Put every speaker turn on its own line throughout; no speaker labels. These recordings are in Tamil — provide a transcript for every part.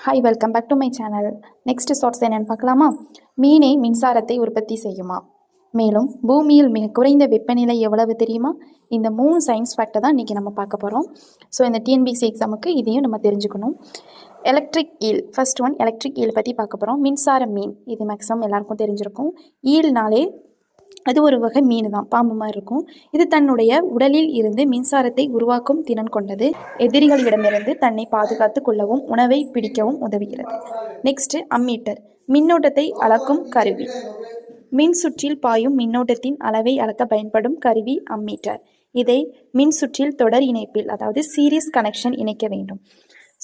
Hi, welcome back to my channel. Next shorts என்னென்னு பார்க்கலாமா? மீனே மின்சாரத்தை உற்பத்தி செய்யுமா? மேலும் பூமியில் மிக குறைந்த வெப்பநிலை எவ்வளவு தெரியுமா? இந்த 3 சயின்ஸ் ஃபேக்டை தான் இன்றைக்கி நம்ம பார்க்க போகிறோம். ஸோ இந்த டிஎன்பிஎஸ்சி எக்ஸாமுக்கு இதையும் நம்ம தெரிஞ்சுக்கணும். Electric eel, first one electric eel பற்றி பார்க்க போகிறோம். மின்சார மீன், இது மேக்ஸிமம் எல்லாருக்கும் தெரிஞ்சிருக்கும். ஈல்னாலே அது ஒரு வகை மீன் தான், பாம்பு மாதிரி இருக்கும். இது தன்னுடைய உடலில் இருந்து மின்சாரத்தை உருவாக்கும் திறன் கொண்டது. எதிரிகளிடமிருந்து தன்னை பாதுகாத்து கொள்ளவும் உணவை பிடிக்கவும் உதவுகிறது. நெக்ஸ்ட் அம்மீட்டர், மின்னோட்டத்தை அளக்கும் கருவி. மின் சுற்றில் பாயும் மின்னோட்டத்தின் அளவை அளக்க பயன்படும் கருவி அம்மீட்டர். இதை மின் சுற்றில் தொடர் இணைப்பில், அதாவது சீரிஸ் கனெக்ஷன் இணைக்க வேண்டும்.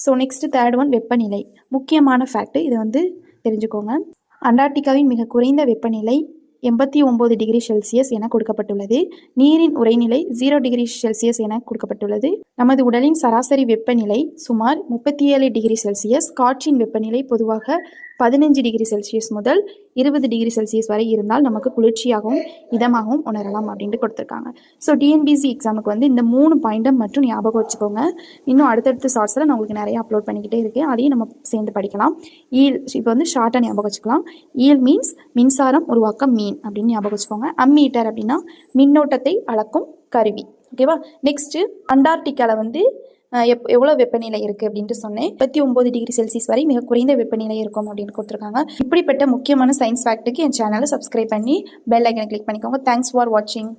ஸோ நெக்ஸ்ட் தேர்ட் ஒன் வெப்பநிலை. முக்கியமான ஃபேக்ட், இதை தெரிஞ்சுக்கோங்க. அண்டார்டிகாவின் மிக குறைந்த வெப்பநிலை 89 டிகிரி செல்சியஸ் என கொடுக்கப்பட்டுள்ளது. நீரின் உறைநிலை 0 டிகிரி செல்சியஸ் என கொடுக்கப்பட்டுள்ளது. நமது உடலின் சராசரி வெப்பநிலை சுமார் 37 டிகிரி செல்சியஸ். காற்றின் வெப்பநிலை பொதுவாக 15 டிகிரி செல்சியஸ் முதல் 20 டிகிரி செல்சியஸ் வரை இருந்தால் நமக்கு குளிர்ச்சியாகவும் இதமாகவும் உணரலாம் அப்படின்ட்டு கொடுத்துருக்காங்க. ஸோ டிஎன்பிஎஸ்சி எக்ஸாமுக்கு இந்த 3 பாயிண்ட்டை மட்டும் ஞாபகம் வச்சுக்கோங்க. இன்னும் அடுத்தடுத்த ஷார்ட்ஸில் நான் உங்களுக்கு நிறைய அப்லோட் பண்ணிக்கிட்டே இருக்கேன், அதையும் நம்ம சேர்ந்து படிக்கலாம். ஈல் இப்போ ஷார்ட்டாக ஞாபகம் வச்சுக்கலாம். ஈல் மீன்ஸ் மின்சாரம் உருவாக்க மீன் அப்படின்னு ஞாபகம் வச்சுக்கோங்க. அம்மீட்டர் அப்படின்னா மின்னோட்டத்தை அளக்கும் கருவி. ஓகேவா? நெக்ஸ்ட்டு அண்டார்டிகாவில் எவ்வளோ வெப்பநிலை இருக்குது அப்படின்ட்டு சொன்னேன். 39 டிகிரி செல்சியஸ் வரை மிக குறைந்த வெப்பநிலை இருக்கும் அப்படின்னு கொடுத்துருக்காங்க. இப்படிப்பட்ட முக்கியமான சயின்ஸ் ஃபேக்ட்டுக்கு என் சேனலை சப்ஸ்கிரைப் பண்ணி பெல் ஐக்கனை கிளிக் பண்ணிக்கோங்க. தேங்க்ஸ் ஃபார் வாட்சிங்.